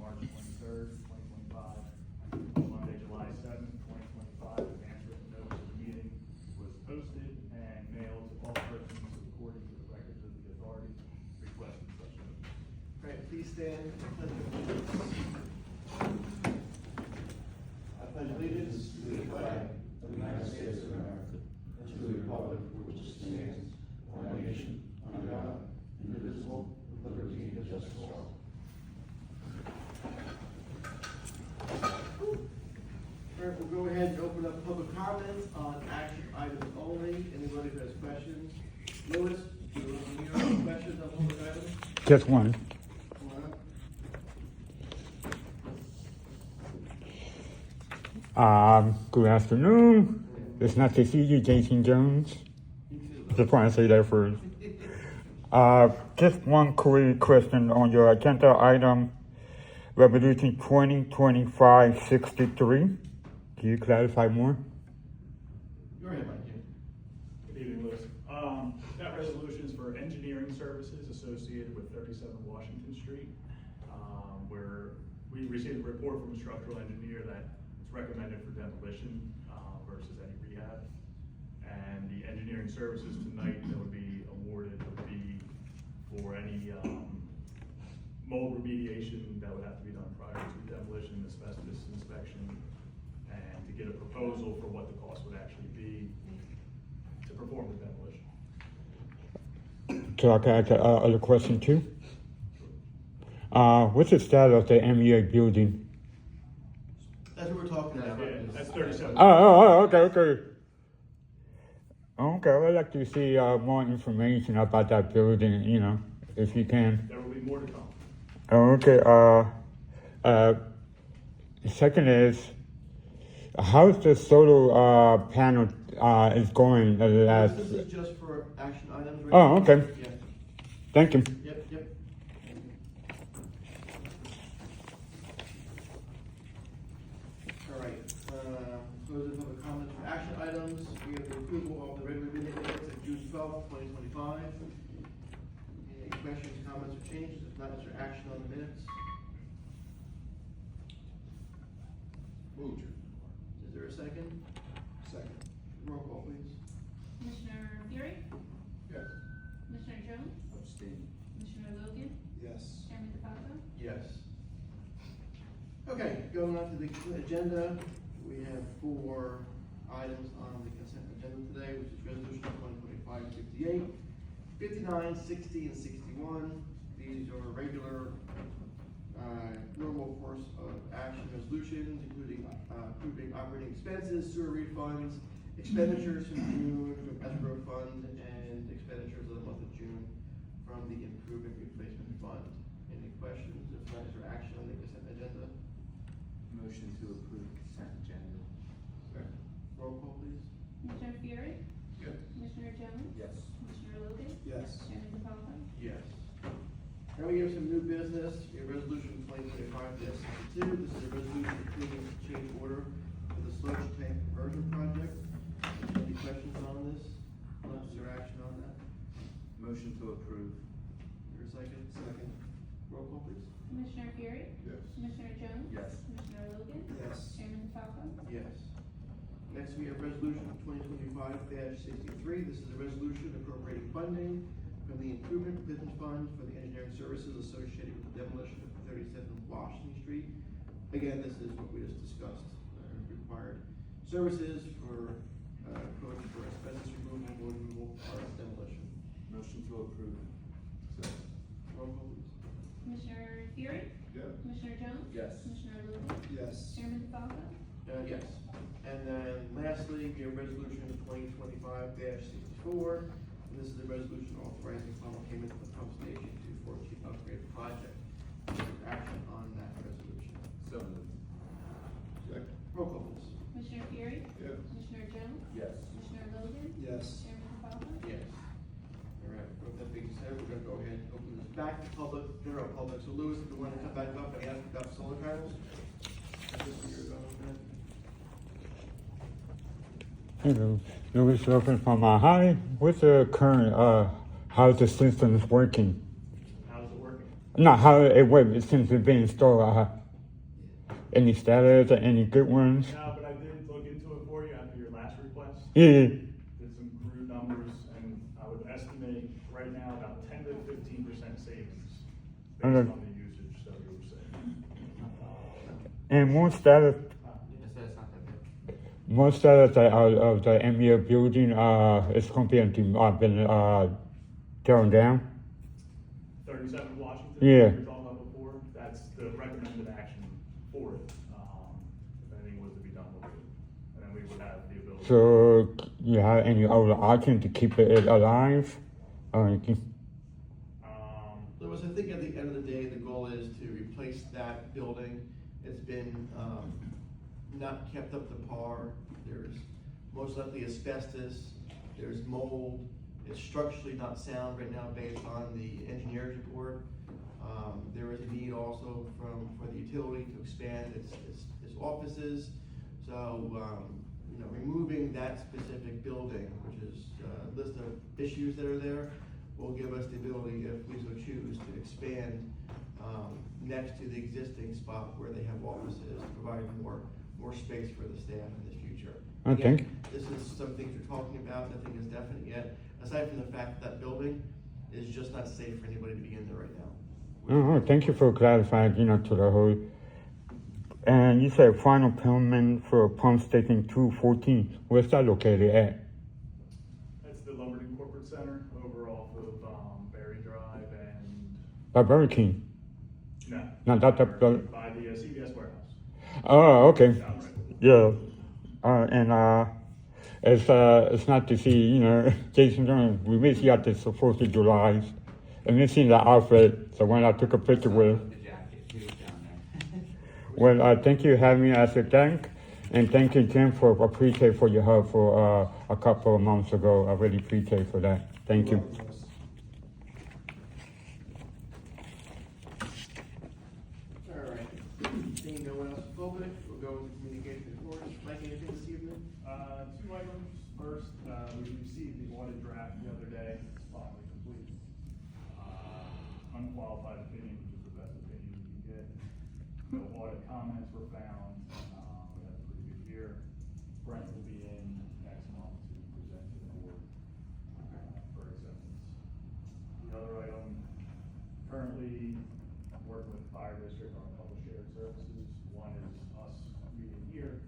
March 23rd, 2025. Monday, July 7th, 2025. Advance written notice of the meeting was posted and mailed to all persons according to the records of the authority requesting such notice. All right, please stand. I pledge allegiance to the flag of the United States of America and to the republic for which it stands, one nation, under God, indivisible, with liberty and justice for all. All right, we'll go ahead and open up public comments on action items only. Anybody who has questions? Louis, do you have questions on public items? Just one. Good afternoon. It's nice to see you, Jason Jones. Just want to say that first. Just one quick question on your agenda item, Resolution 2025-63. Can you clarify more? Go ahead, Mike. Good evening, Louis. That resolution is for engineering services associated with 37 Washington Street, where we received a report from a structural engineer that it's recommended for demolition versus any rehab. And the engineering services tonight that would be awarded would be for any mold remediation that would have to be done prior to demolition, asbestos inspection, and to get a proposal for what the cost would actually be to perform the demolition. So I can ask another question too? What's the status of the MEA building? That's what we're talking about. Yeah, that's 37. Okay. Okay, I'd like to see more information about that building, if you can. There will be more to come. Okay, second is, how's the solar panel is going? This is just for action items. Right Oh, now. okay. Yeah. Thank you. Yep. All right, close the public comments for action items. We have the approval of the regular meeting minutes of June 12th, 2025. Any questions, comments, or changes? If not, is there action on the minutes? Moved. Is there a second? Second. Roll call, please. Commissioner Fury? Yes. Commissioner Jones? Abstain. Commissioner Logan? Yes. Chairman DeFalco? Yes. Okay, going on to the agenda, we have 4 items on the consent agenda today, which is resolution 2025-58, 59, 60, and 61. These are regular, normal course of action resolutions, including approving operating expenses, sewer refunds, expenditures from June from escrow fund, and expenditures of the month of June from the improvement replacement fund. Any questions? If not, is there action on the consent agenda? Motion to approve consent agenda. Roll call, please. Commissioner Fury? Yes. Commissioner Jones? Yes. Commissioner Logan? Yes. Chairman DeFalco? Yes. Now we have some new business, we have resolution 2025-62. This is a resolution approving change order for the sludge tank conversion project. Any questions on this? Not, is there action on that? Motion to approve. Is there a second? Second. Roll call, please. Commissioner Fury? Yes. Commissioner Jones? Yes. Commissioner Logan? Yes. Chairman DeFalco? Yes. Next, we have resolution 2025-63. This is a resolution appropriating funding from the improvement business fund for the engineering services associated with the demolition of 37 Washington Street. Again, this is what we just discussed, required services for codes for asbestos removal, wood removal, or demolition. Motion to approve. Roll call, please. Commissioner Fury? Yes. Commissioner Jones? Yes. Commissioner Logan? Yes. Chairman DeFalco? Yes. And then lastly, we have resolution 2025-64. And this is a resolution authorizing final payment to the pump station 214 upgrade project. Is there action on that resolution? So moved. Second. Roll call, please. Commissioner Fury? Yes. Commissioner Jones? Yes. Commissioner Logan? Yes. Chairman DeFalco? Yes. All right, with that being said, we're gonna go ahead and open this back to public, general public. So Louis, if you want to come back up and ask about solar panels? Is this where you're going with that? Hello, Louis Logan from hi. What's the current, how's the system working? How's it working? Not how it was since it's been installed. Any status or any good ones? No, but I did look into it for you after your last request. Yeah. Did some crude numbers, and I would estimate right now about 10 to 15% savings based Okay. on the usage that we were saying. And most status, That's not that bad. most status of the MEO building, is going to be been torn down. 37 Washington, Yeah. we were talking about before, that's the recommended action for it, if anything was to be done with it. And then we would have the ability. So you have any other option to keep it alive? Or Lewis, I think at the end of the day, the goal is to replace that building. It's been, not kept up to par. There's most likely asbestos, there's mold. It's structurally not sound right now based on the engineer's report. There is a need also for the utility to expand its offices. So, removing that specific building, which is a list of issues that are there, will give us the ability, if we so choose, to expand next to the existing spot where they have offices, providing more space for the staff in the future. Okay. Again, this is some things we're talking about, nothing is definite yet, aside from the fact that building is just not safe for anybody to be in there right now. thank you for clarifying, to the whole. And you said final payment for pump station 214. Where's that located at? That's the Lumberton Corporate Center over off of Berry Drive and, By Burger King. no. No, that's the- By the CVS warehouse. Oh, okay. Down right. Yeah. It's not to see, Jason Jones. We miss you at the 4th of July. And missing the outfit. So when I took a picture with. The jacket, he was down there. Well, thank you for having me as a thank. And thank you, Jim, for appreciate for your help for a couple of months ago. I really appreciate for that. Thank you. All right, seeing no one else in public, we'll go into communication reports. Mike, anything this evening? Two items. First, we received the audit draft the other day, it's finally complete. Unqualified opinion, which is the best opinion you can get. No audit comments were found. We had a pretty good year. Brent will be in next month to present to the board for acceptance. The other item, currently working with the fire district on a couple shared services. One is us meeting here.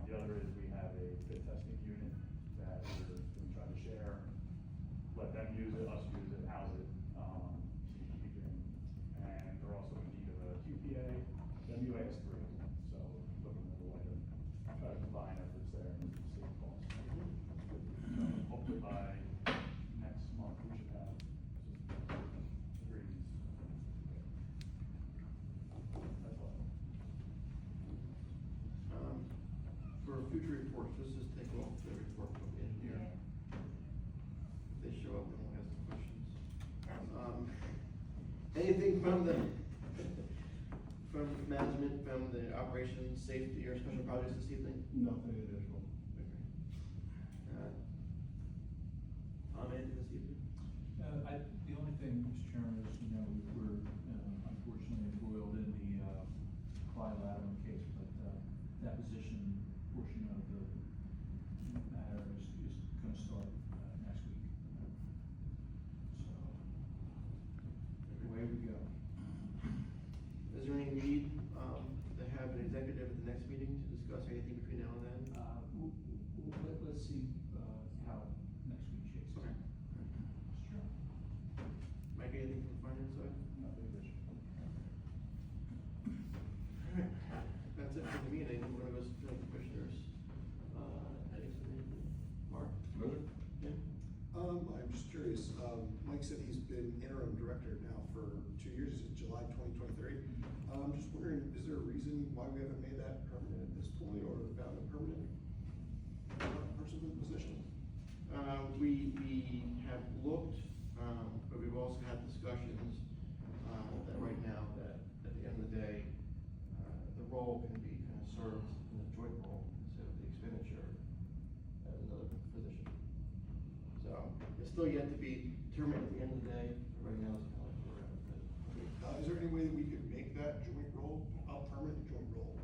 The other is we have a fit testing unit that we're going to try to share, let them use it, us use it, house it, and they're also in need of a QPA, WAS3, so looking at a way to try to combine efforts there and save costs. So hopefully by next month, we should have agreements. That's all. For future reports, let's just take off the report from in here. If they show up, we'll ask some questions. Anything from management, from the operations, safety, or special projects this evening? Nothing additional. Tom, anything this evening? The only thing, Mr. Chairman, is, we're unfortunately embroiled in the Clyde Latimer case, but deposition portion of the matter is gonna start next week. So, away we go. Is there any need, to have an executive at the next meeting to discuss anything between now and then? Let's see, how next week shakes out. Okay. Mr. Chairman. Mike, anything from the finance side? Nothing additional. Alright, that's it for the meeting, we're gonna go to the commissioners. Anything? Mark? Jim? I'm just curious, Mike said he's been interim director now for 2 years, is it July 2023? I'm just wondering, is there a reason why we haven't made that permanent at this point, or found a permanent person in the position? We have looked, but we've also had discussions, that right now, that at the end of the day, the role can be kind of served in a joint role instead of the expenditure as another position. So, it's still yet to be determined at the end of the day, but right now it's kind of like we're at. permanent joint role?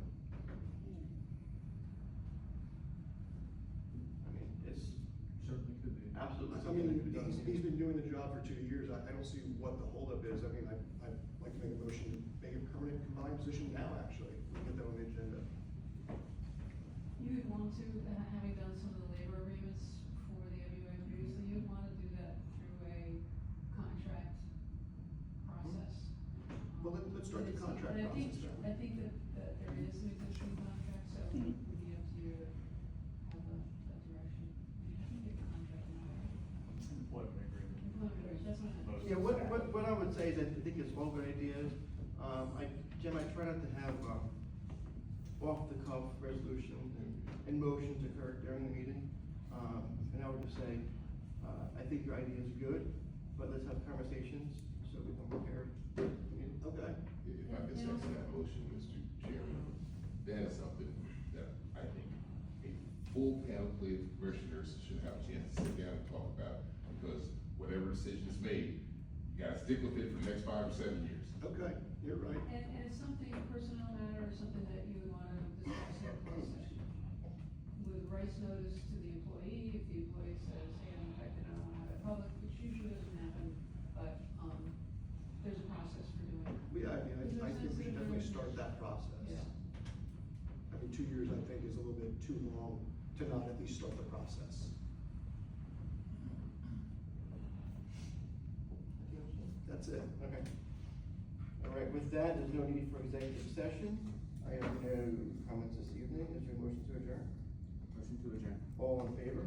I mean, it's Certainly could be. absolutely I something that could mean, be done. he's been doing the job for 2 years, I don't see what the holdup is, I mean, I'd like to make a motion to make a permanent combined position now, actually, we get that on the agenda. You would want to, having done some of the labor agreements for the MUA previously, you'd wanna do that through a contract process. Well, let's start the And it's- contract and I think- process then. I think that there is an existing contract, so it would be up to you to have that direction. I think the contract now. Employment agreement. That's what I. Most- Yeah, what I would say is I think it's all good ideas. Jim, I try not to have, off-the-cuff resolutions and motions occur during the meeting. And I would just say, I think your idea is good, but let's have conversations so we can prepare. Okay. If I could second that motion, Mr. Chairman, that is something that I think a full panoply of commissioners should have a chance to sit down and talk about, because whatever decision is made, you gotta stick with it for the next 5 or 7 years. Okay, you're right. And it's something, a personnel matter, or something that you would wanna discuss in closed session. With rights notice to the employee, if the employee says, hey, I'm affected, I don't wanna have it public, which usually doesn't happen, but, there's a process for doing it. Yeah, I think we should definitely start that process. Yeah. I mean, 2 years, I think, is a little bit too long to not at least start the process. That's it. Okay. All right, with that, there's no need for executive session. I have no comments this evening. Is there a motion to adjourn? Motion to adjourn. All in favor?